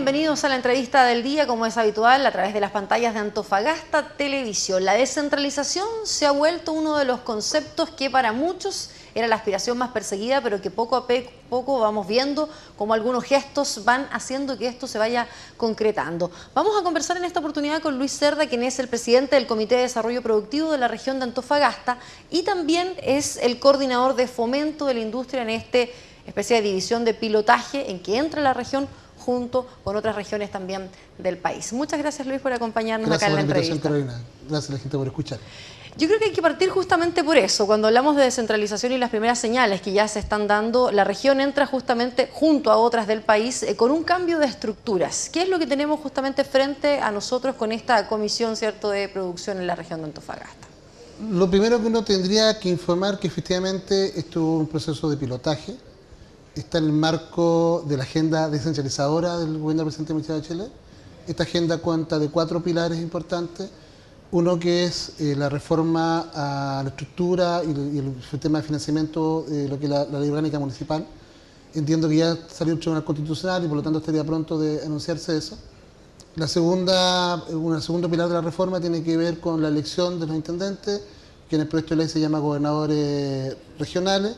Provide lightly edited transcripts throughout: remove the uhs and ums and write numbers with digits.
bienvenidos a la entrevista del día, como es habitual, a través de las pantallas de Antofagasta Televisión. La descentralización se ha vuelto uno de los conceptos que para muchos era la aspiración más perseguida, pero que poco a poco vamos viendo cómo algunos gestos van haciendo que esto se vaya concretando. Vamos a conversar en esta oportunidad con Luis Cerda, quien es el presidente del Comité de Desarrollo Productivo de la región de Antofagasta y también es el coordinador de fomento de la industria en esta especie de división de pilotaje en que entra la región junto con otras regiones también del país. Muchas gracias, Luis, por acompañarnos acá en la entrevista. Carolina. Gracias a la gente por escuchar. Yo creo que hay que partir justamente por eso. Cuando hablamos de descentralización y las primeras señales que ya se están dando, la región entra justamente junto a otras del país con un cambio de estructuras. ¿Qué es lo que tenemos justamente frente a nosotros con esta comisión, ¿cierto?, de producción en la región de Antofagasta? Lo primero que uno tendría que informar que efectivamente esto es un proceso de pilotaje. Está en el marco de la agenda descentralizadora del gobierno del presidente Michelle Bachelet. Esta agenda cuenta de 4 pilares importantes. Uno que es la reforma a la estructura y el sistema de financiamiento de lo que es la ley orgánica municipal. Entiendo que ya salió el Tribunal Constitucional y por lo tanto estaría pronto de anunciarse eso. Un segundo pilar de la reforma tiene que ver con la elección de los intendentes, que en el proyecto de ley se llama gobernadores regionales.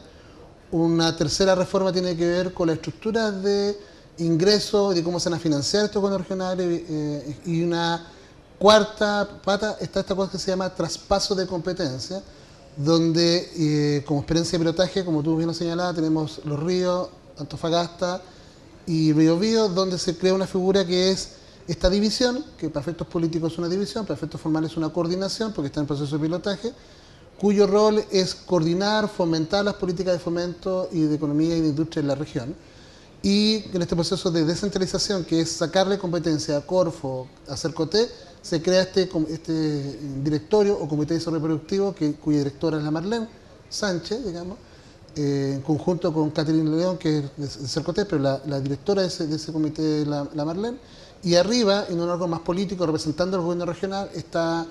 Una tercera reforma tiene que ver con la estructura de ingresos y de cómo se van a financiar estos gobiernos regionales y una cuarta pata está esta cosa que se llama traspaso de competencia, donde como experiencia de pilotaje, como tú bien lo señalabas, tenemos Los Ríos, Antofagasta y Biobío, donde se crea una figura que es esta división, que para efectos políticos es una división, para efectos formales es una coordinación, porque está en proceso de pilotaje, cuyo rol es coordinar, fomentar las políticas de fomento y de economía y de industria en la región. Y en este proceso de descentralización, que es sacarle competencia a Corfo, a Cercoté, se crea este directorio o comité de desarrollo productivo, cuya directora es la Marlene Sánchez, digamos, en conjunto con Catherine León, que es de Cercoté, pero la directora de ese comité es la Marlene. Y arriba, en un órgano más político, representando al gobierno regional, está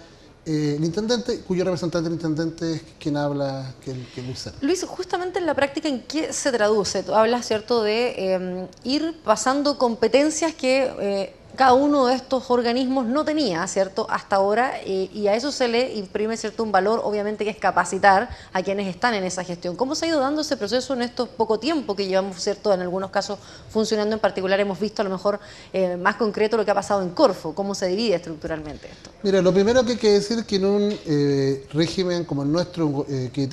el intendente, cuyo representante del intendente es quien habla, que es Luis Cerda. Luis, justamente en la práctica, ¿en qué se traduce? Tú hablas, ¿cierto?, de ir pasando competencias que cada uno de estos organismos no tenía, ¿cierto?, hasta ahora, y a eso se le imprime, ¿cierto?, un valor, obviamente, que es capacitar a quienes están en esa gestión. ¿Cómo se ha ido dando ese proceso en estos poco tiempo que llevamos, ¿cierto?, en algunos casos funcionando? En particular hemos visto a lo mejor más concreto lo que ha pasado en Corfo. ¿Cómo se divide estructuralmente esto? Mira, lo primero que hay que decir es que en un régimen como el nuestro, que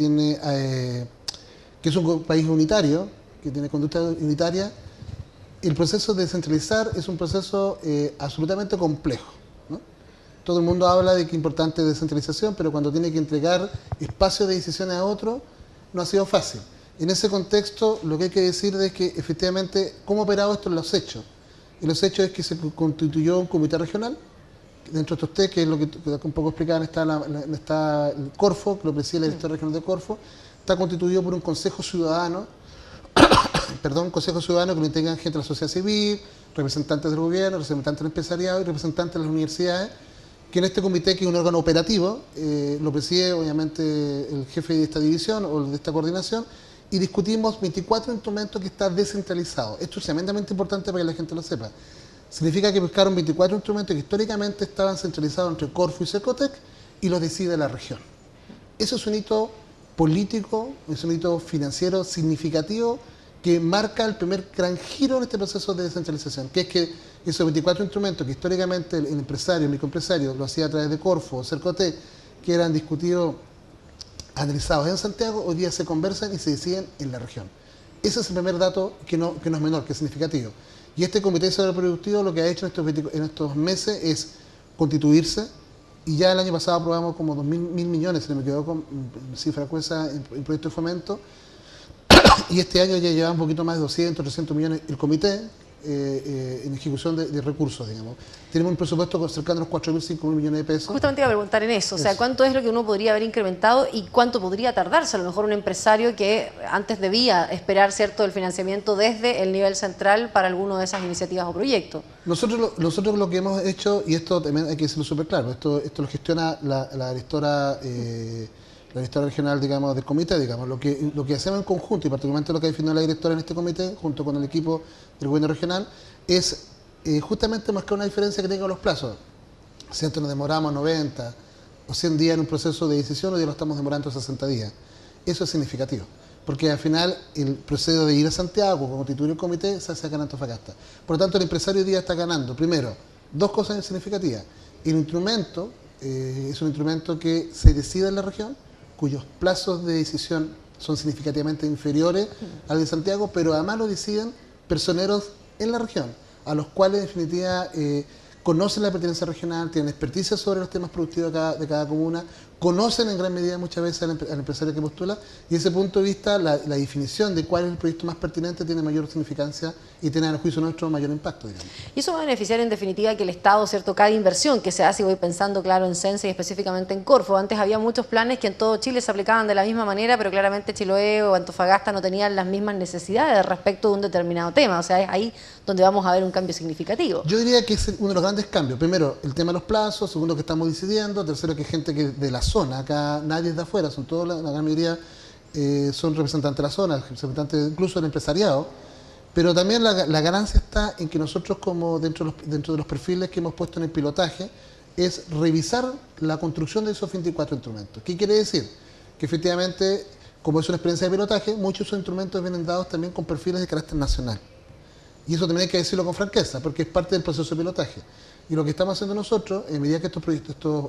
es un país unitario, que tiene conducta unitaria, el proceso de descentralizar es un proceso absolutamente complejo, ¿no? Todo el mundo habla de que es importante descentralización, pero cuando tiene que entregar espacios de decisiones a otro, no ha sido fácil. En ese contexto, lo que hay que decir es que efectivamente, ¿cómo ha operado esto en los hechos? En los hechos es que se constituyó un comité regional. Dentro de estos tres, que es lo que un poco explicaban, está el Corfo, que lo preside la directora regional de Corfo, está constituido por un consejo ciudadano, consejo ciudadano que lo integran gente de la sociedad civil, representantes del gobierno, representantes del empresariado y representantes de las universidades, que en este comité, que es un órgano operativo, lo preside obviamente el jefe de esta división o de esta coordinación, y discutimos 24 instrumentos que están descentralizados. Esto es tremendamente importante para que la gente lo sepa. Significa que buscaron 24 instrumentos que históricamente estaban centralizados entre Corfo y Cercotec y los decide la región. Eso es un hito político, es un hito financiero significativo que marca el primer gran giro en este proceso de descentralización, que es que esos 24 instrumentos que históricamente el empresario, el microempresario, lo hacía a través de Corfo o Cercotec, que eran discutidos, analizados en Santiago, hoy día se conversan y se deciden en la región. Ese es el primer dato que no es menor, que es significativo. Y este Comité de Desarrollo Productivo lo que ha hecho en estos meses es constituirse, y ya el año pasado aprobamos como 2.000 millones, si no me equivoco, con cifra gruesa en proyecto de fomento, y este año ya lleva un poquito más de 200, 300 millones el comité en ejecución de recursos, digamos. Tenemos un presupuesto cercano a los 4.000, 5.000 millones de pesos. Justamente iba a preguntar en eso, o sea, ¿cuánto es lo que uno podría haber incrementado y cuánto podría tardarse? A lo mejor un empresario que antes debía esperar, ¿cierto?, el financiamiento desde el nivel central para alguna de esas iniciativas o proyectos. Nosotros lo que hemos hecho, y esto también hay que decirlo súper claro, esto lo gestiona la directora regional, digamos, del comité, digamos, lo que hacemos en conjunto, y particularmente lo que ha definido la directora en este comité, junto con el equipo del gobierno regional, es justamente marcar una diferencia que tenga los plazos. Si antes nos demoramos 90 o 100 días en un proceso de decisión, hoy día lo estamos demorando 60 días. Eso es significativo, porque al final el proceso de ir a Santiago, constituir un comité, se hace acá en Antofagasta. Por lo tanto, el empresario hoy día está ganando, primero, dos cosas significativas. El instrumento es un instrumento que se decide en la región, cuyos plazos de decisión son significativamente inferiores al de Santiago, pero además lo deciden personeros en la región, a los cuales en definitiva conocen la pertenencia regional, tienen experticia sobre los temas productivos de cada comuna, conocen en gran medida muchas veces al empresario que postula, y desde ese punto de vista la definición de cuál es el proyecto más pertinente tiene mayor significancia y tiene, a juicio nuestro, mayor impacto, digamos. Y eso va a beneficiar en definitiva que el Estado, ¿cierto?, cada inversión que se hace, y voy pensando claro en Sensa y específicamente en Corfo. Antes había muchos planes que en todo Chile se aplicaban de la misma manera, pero claramente Chiloé o Antofagasta no tenían las mismas necesidades respecto de un determinado tema. O sea, es ahí donde vamos a ver un cambio significativo. Yo diría que es uno de los grandes cambios. Primero, el tema de los plazos. Segundo, que estamos decidiendo. Tercero, que hay gente que de la zona. Acá nadie es de afuera, son todos, la gran mayoría son representantes de la zona, representantes incluso del empresariado. Pero también la ganancia está en que nosotros, como dentro de los perfiles que hemos puesto en el pilotaje, es revisar la construcción de esos 24 instrumentos. ¿Qué quiere decir? Que efectivamente, como es una experiencia de pilotaje, muchos de esos instrumentos vienen dados también con perfiles de carácter nacional. Y eso también hay que decirlo con franqueza, porque es parte del proceso de pilotaje. Y lo que estamos haciendo nosotros, en medida que estos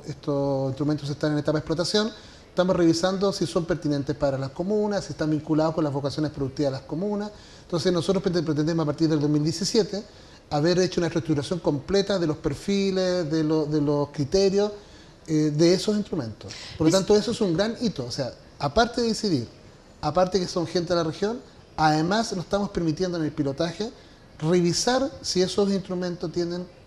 instrumentos están en etapa de explotación, estamos revisando si son pertinentes para las comunas, si están vinculados con las vocaciones productivas de las comunas. Entonces nosotros pretendemos a partir del 2017 haber hecho una reestructuración completa de los perfiles, de los criterios de esos instrumentos. Por lo tanto, eso es un gran hito. O sea, aparte de decidir, aparte que son gente de la región, además nos estamos permitiendo en el pilotaje revisar si esos instrumentos tienen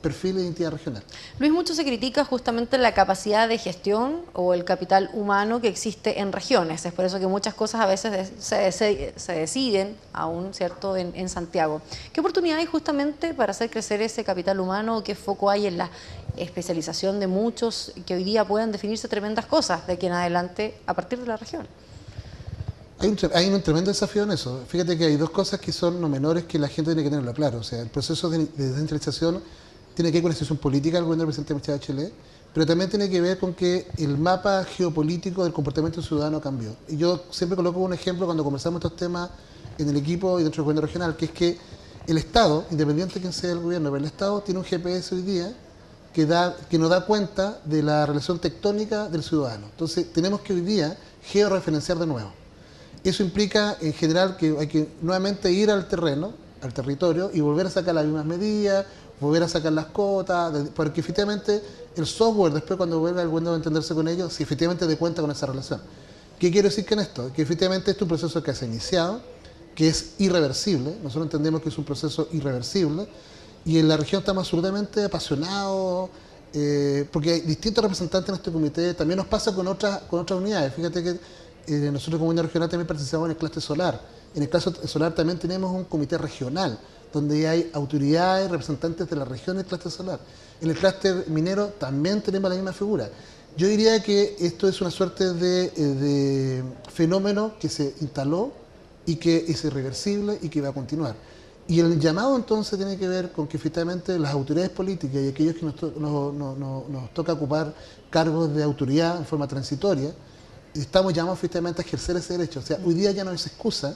perfil de identidad regional. Luis, mucho se critica justamente la capacidad de gestión o el capital humano que existe en regiones. Es por eso que muchas cosas a veces se deciden aún, ¿cierto?, en Santiago. ¿Qué oportunidad hay justamente para hacer crecer ese capital humano? ¿Qué foco hay en la especialización de muchos que hoy día puedan definirse tremendas cosas de aquí en adelante a partir de la región? Hay un tremendo desafío en eso. Fíjate que hay dos cosas que son no menores que la gente tiene que tenerlo claro. O sea, el proceso de descentralización tiene que ver con la situación política del gobierno del presidente Bachelet, pero también tiene que ver con que el mapa geopolítico del comportamiento ciudadano cambió. Y yo siempre coloco un ejemplo cuando conversamos estos temas en el equipo y dentro del gobierno regional, que es que el Estado, independiente de quién sea el gobierno, pero el Estado tiene un GPS hoy día que nos da cuenta de la relación tectónica del ciudadano. Entonces, tenemos que hoy día georreferenciar de nuevo. Eso implica, en general, que hay que nuevamente ir al terreno, al territorio, y volver a sacar las mismas medidas, volver a sacar las cotas, porque efectivamente el software, después cuando vuelva el gobierno a entenderse con ellos, si efectivamente dé cuenta con esa relación. ¿Qué quiero decir con esto? Que efectivamente este es un proceso que se ha iniciado, que es irreversible. Nosotros entendemos que es un proceso irreversible, y en la región estamos absolutamente apasionados, porque hay distintos representantes en este comité. También nos pasa con otras unidades. Fíjate que nosotros como unidad regional también participamos en el clúster solar. En el clúster solar también tenemos un comité regional, donde hay autoridades, representantes de la región del clúster solar. En el clúster minero también tenemos la misma figura. Yo diría que esto es una suerte de fenómeno que se instaló y que es irreversible y que va a continuar. Y el llamado entonces tiene que ver con que efectivamente las autoridades políticas y aquellos que nos toca ocupar cargos de autoridad en forma transitoria, estamos llamados efectivamente a ejercer ese derecho. O sea, hoy día ya no es excusa,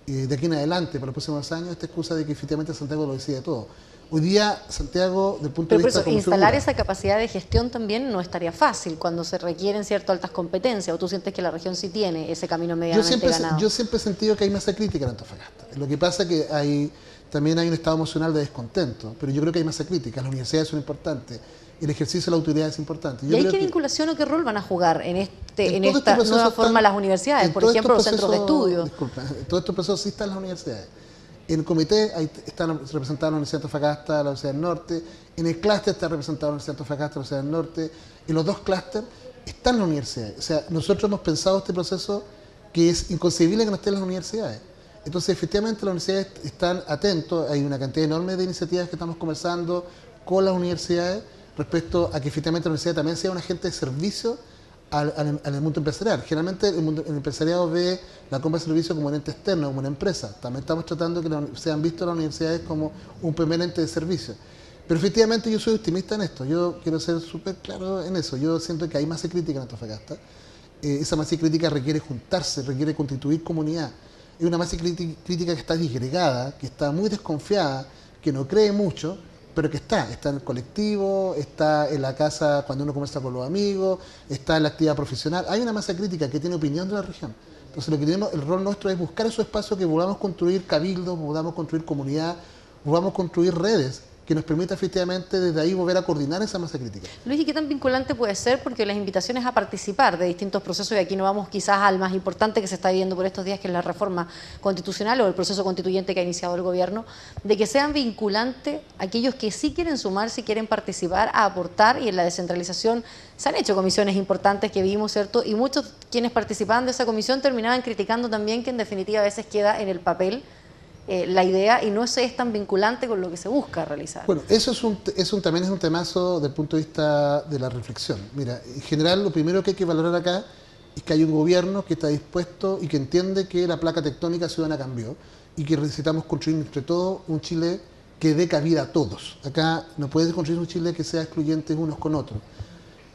de aquí en adelante, para los próximos años, esta excusa de que efectivamente Santiago lo decide todo. Hoy día Santiago, del punto de vista... Pero instalar esa capacidad de gestión también no estaría fácil cuando se requieren ciertas altas competencias, o tú sientes que la región sí tiene ese camino medianamente ganado. Yo siempre he sentido que hay masa crítica en Antofagasta. Lo que pasa es que también hay un estado emocional de descontento, pero yo creo que hay masa crítica. Las universidades son importantes, el ejercicio de la autoridad es importante. ¿Y ahí qué vinculación o qué rol van a jugar en esta nueva forma las universidades? Por ejemplo, los centros de estudio. Disculpa, en todos estos procesos sí están las universidades. En el comité están representadas la Universidad de Antofagasta, la Universidad del Norte. En el clúster está representada la Universidad de Antofagasta, la Universidad del Norte. En los dos clústeres están las universidades. O sea, nosotros hemos pensado este proceso que es inconcebible que no estén las universidades. Entonces, efectivamente, las universidades están atentos. Hay una cantidad enorme de iniciativas que estamos conversando con las universidades respecto a que efectivamente la universidad también sea un agente de servicio al mundo empresarial. Generalmente el empresariado ve la compra de servicios como un ente externo, como una empresa. También estamos tratando que sean vistos las universidades como un primer ente de servicio. Pero efectivamente yo soy optimista en esto. Yo quiero ser súper claro en eso. Yo siento que hay masa crítica en Antofagasta. Esa masa crítica requiere juntarse, requiere constituir comunidad. Es una masa crítica que está disgregada, que está muy desconfiada, que no cree mucho, pero que está en el colectivo, está en la casa cuando uno conversa con los amigos, está en la actividad profesional. Hay una masa crítica que tiene opinión de la región. Entonces el rol nuestro es buscar esos espacios que volvamos a construir cabildos, volvamos a construir comunidad, volvamos a construir redes que nos permita efectivamente desde ahí volver a coordinar esa masa crítica. Luis, ¿y qué tan vinculante puede ser? Porque las invitaciones a participar de distintos procesos, y aquí no vamos quizás al más importante que se está viviendo por estos días, que es la reforma constitucional o el proceso constituyente que ha iniciado el gobierno, de que sean vinculantes aquellos que sí quieren sumarse, quieren participar, a aportar, y en la descentralización se han hecho comisiones importantes que vimos, ¿cierto? Y muchos quienes participaban de esa comisión terminaban criticando también que en definitiva a veces queda en el papel la idea y no es tan vinculante con lo que se busca realizar. Bueno, eso también es un temazo desde el punto de vista de la reflexión. Mira, en general lo primero que hay que valorar acá es que hay un gobierno que está dispuesto y que entiende que la placa tectónica ciudadana cambió y que necesitamos construir entre todos un Chile que dé cabida a todos. Acá no puedes construir un Chile que sea excluyente unos con otros.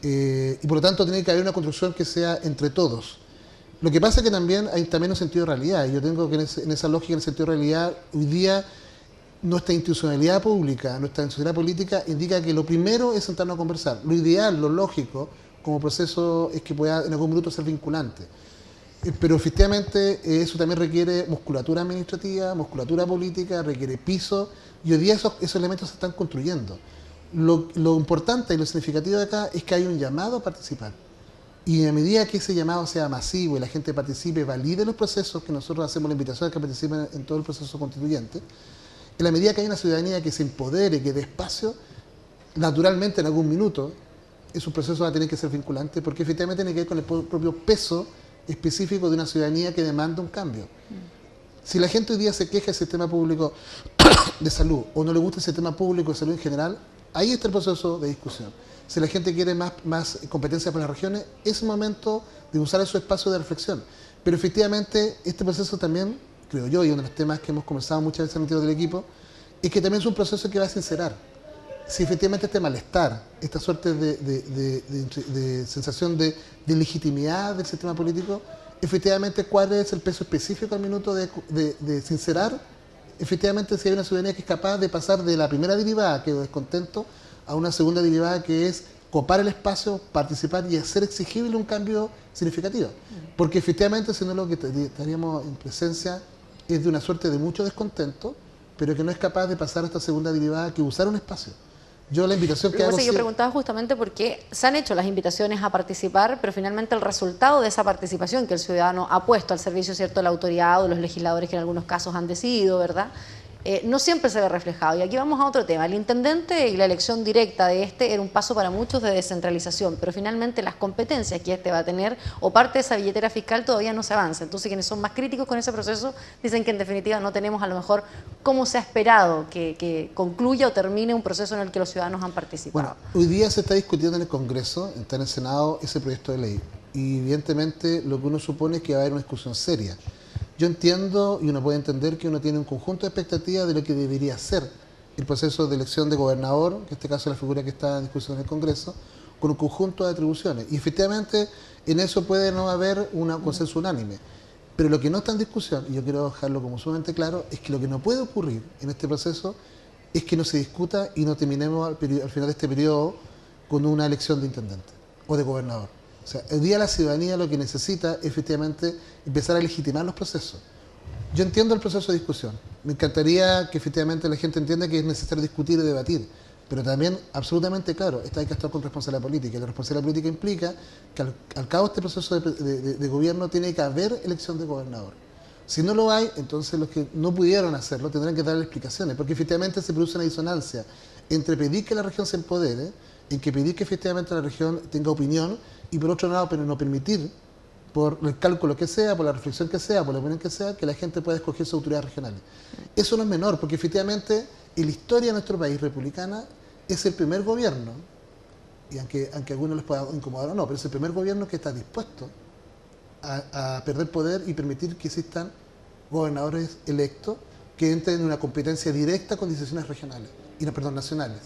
Y por lo tanto tiene que haber una construcción que sea entre todos. Lo que pasa es que también hay un sentido de realidad, y yo tengo que en esa lógica, en el sentido de realidad, hoy día nuestra institucionalidad pública, nuestra institucionalidad política indica que lo primero es sentarnos a conversar. Lo ideal, lo lógico, como proceso, es que pueda en algún minuto ser vinculante. Pero efectivamente eso también requiere musculatura administrativa, musculatura política, requiere piso, y hoy día esos elementos se están construyendo. Lo importante y lo significativo de acá es que hay un llamado a participar. Y a medida que ese llamado sea masivo y la gente participe, valide los procesos, que nosotros hacemos la invitación a que participen en todo el proceso constituyente, en la medida que hay una ciudadanía que se empodere, que dé espacio, naturalmente en algún minuto esos procesos van a tener que ser vinculantes, porque efectivamente tiene que ver con el propio peso específico de una ciudadanía que demanda un cambio. Si la gente hoy día se queja del sistema público de salud o no le gusta el sistema público de salud en general, ahí está el proceso de discusión. Si la gente quiere más competencias para las regiones, es el momento de usar esos espacios de reflexión. Pero efectivamente, este proceso también, creo yo, y uno de los temas que hemos conversado muchas veces en el interior del equipo, es que también es un proceso que va a sincerar. Si efectivamente este malestar, esta suerte de sensación de legitimidad del sistema político, efectivamente cuál es el peso específico al minuto de sincerar, efectivamente si hay una ciudadanía que es capaz de pasar de la primera derivada, que es descontento, a una segunda derivada que es copar el espacio, participar y hacer exigible un cambio significativo. Porque efectivamente, si no, lo que estaríamos en presencia es de una suerte de mucho descontento, pero que no es capaz de pasar a esta segunda derivada que usar un espacio. Yo la invitación que hago... Yo preguntaba justamente porque se han hecho las invitaciones a participar, pero finalmente el resultado de esa participación que el ciudadano ha puesto al servicio, ¿cierto?, de la autoridad o de los legisladores que en algunos casos han decidido, ¿verdad?, no siempre se ve reflejado. Y aquí vamos a otro tema. El intendente y la elección directa de este era un paso para muchos de descentralización, pero finalmente las competencias que este va a tener o parte de esa billetera fiscal todavía no se avanza. Entonces quienes son más críticos con ese proceso dicen que en definitiva no tenemos a lo mejor cómo se ha esperado que concluya o termine un proceso en el que los ciudadanos han participado. Bueno, hoy día se está discutiendo en el Congreso, está en el Senado ese proyecto de ley. Y evidentemente lo que uno supone es que va a haber una discusión seria. Yo entiendo y uno puede entender que uno tiene un conjunto de expectativas de lo que debería ser el proceso de elección de gobernador, que en este caso es la figura que está en discusión en el Congreso, con un conjunto de atribuciones. Y efectivamente en eso puede no haber un consenso unánime. Pero lo que no está en discusión, y yo quiero dejarlo como sumamente claro, es que lo que no puede ocurrir en este proceso es que no se discuta y no terminemos al final de este periodo con una elección de intendente o de gobernador. O sea, hoy día la ciudadanía lo que necesita es efectivamente empezar a legitimar los procesos. Yo entiendo el proceso de discusión. Me encantaría que efectivamente la gente entienda que es necesario discutir y debatir. Pero también, absolutamente claro, hay que actuar con responsabilidad política. Y la responsabilidad política implica que al cabo de este proceso de gobierno tiene que haber elección de gobernador. Si no lo hay, entonces los que no pudieron hacerlo tendrán que darle explicaciones. Porque efectivamente se produce una disonancia entre pedir que la región se empodere, en que pedir que efectivamente la región tenga opinión, y por otro lado, pero no permitir, por el cálculo que sea, por la reflexión que sea, por la opinión que sea, que la gente pueda escoger sus autoridades regionales. Eso no es menor, porque efectivamente en la historia de nuestro país republicana es el primer gobierno y aunque a algunos les pueda incomodar o no, pero es el primer gobierno que está dispuesto a perder poder y permitir que existan gobernadores electos que entren en una competencia directa con decisiones regionales, nacionales.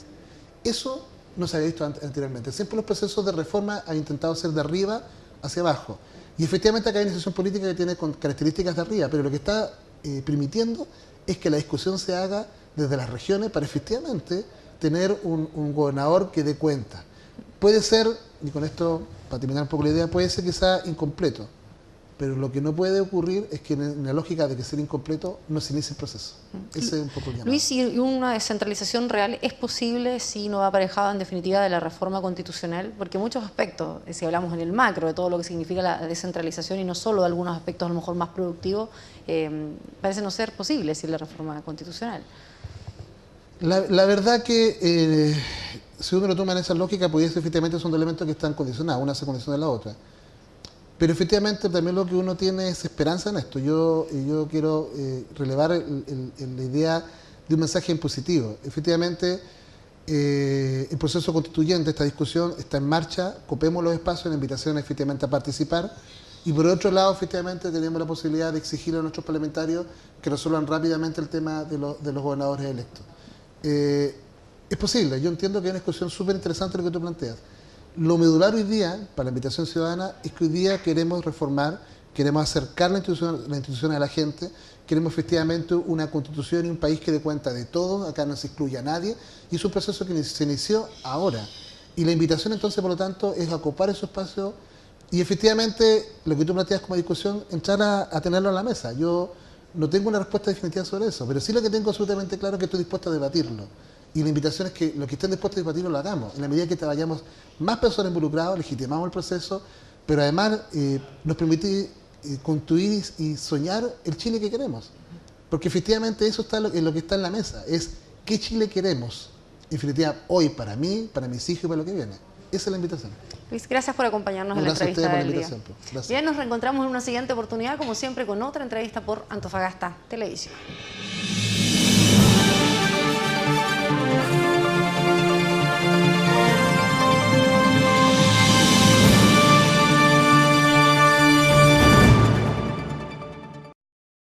Eso no se había visto anteriormente. Siempre los procesos de reforma han intentado ser de arriba hacia abajo. Y efectivamente acá hay una institución política que tiene características de arriba, pero lo que está permitiendo es que la discusión se haga desde las regiones para efectivamente tener un gobernador que dé cuenta. Puede ser, y con esto, para terminar un poco la idea, puede ser que sea incompleto, pero lo que no puede ocurrir es que en la lógica de que ser incompleto no se inicie el proceso. Ese es un poco el llamado. Luis, ¿y una descentralización real es posible si no va aparejada en definitiva de la reforma constitucional? Porque muchos aspectos, si hablamos en el macro de todo lo que significa la descentralización y no solo de algunos aspectos a lo mejor más productivos, parece no ser posible sin la reforma constitucional. La verdad que si uno lo toma en esa lógica, pues efectivamente son dos elementos que están condicionados, una se condiciona a la otra. Pero efectivamente también lo que uno tiene es esperanza en esto. Yo quiero relevar la idea de un mensaje en positivo. Efectivamente, el proceso constituyente, esta discusión está en marcha, copemos los espacios, la invitación efectivamente a participar. Y por otro lado, efectivamente, tenemos la posibilidad de exigir a nuestros parlamentarios que resuelvan rápidamente el tema de los gobernadores electos. Es posible, yo entiendo que hay una discusión súper interesante lo que tú planteas. Lo medular hoy día, para la invitación ciudadana, es que hoy día queremos reformar, queremos acercar la institución a la gente, queremos efectivamente una constitución y un país que dé cuenta de todo, acá no se excluye a nadie, y es un proceso que se inició ahora. Y la invitación entonces, por lo tanto, es ocupar esos espacios y efectivamente, lo que tú planteas como discusión, entrar a tenerlo en la mesa. Yo no tengo una respuesta definitiva sobre eso, pero sí lo que tengo absolutamente claro es que estoy dispuesto a debatirlo. Y la invitación es que los que estén dispuestos a debatirlo lo hagamos. En la medida que vayamos más personas involucradas, legitimamos el proceso, pero además nos permite construir y soñar el Chile que queremos. Porque efectivamente eso está en lo que está en la mesa, es qué Chile queremos, en definitiva, hoy para mí, para mis hijos y para lo que viene. Esa es la invitación. Luis, gracias por acompañarnos en la entrevista del día. Bien, nos reencontramos en una siguiente oportunidad, como siempre, con otra entrevista por Antofagasta Televisión.